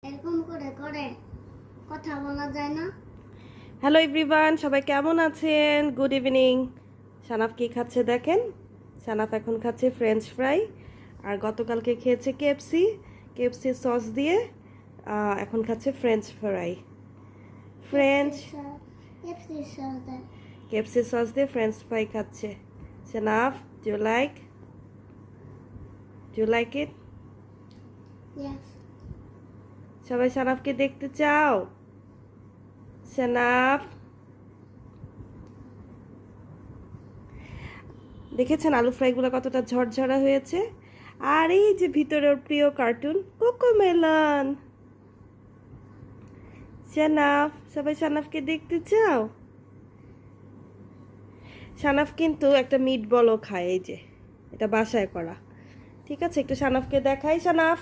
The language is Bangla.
এরকম করে করে কথা বলা যায় না। হ্যালো এভরিওয়ান, সবাই কেমন আছেন? Good evening. সানাফ কি খাচ্ছে দেখেন। সানাফ এখন খাচ্ছে ফ্রেঞ্চ ফ্রাই, আর গতকালকে খেয়েছে কেএফসি সস দিয়ে। এখন খাচ্ছে French fry. French KFC sauce দিয়ে ফ্রেঞ্চ ফ্রাই খাচ্ছে। সানাফ, do you like it? Yes. সবাই সানাফকে দেখতে চাও? সানাফ, দেখেছেন আলু ফ্রাইগুলো কতটা ঝরঝরা হয়েছে? আর এই যে ভিতরে ওর প্রিয় কার্টুন কোকোমেলন। সানাফ, সবাই সানাফকে দেখতে চাও? সানাফ কিন্তু একটা মিট বলও খায়, এই যে এটা বাসায় করা। ঠিক আছে, একটু সানাফকে দেখাই। সানাফ,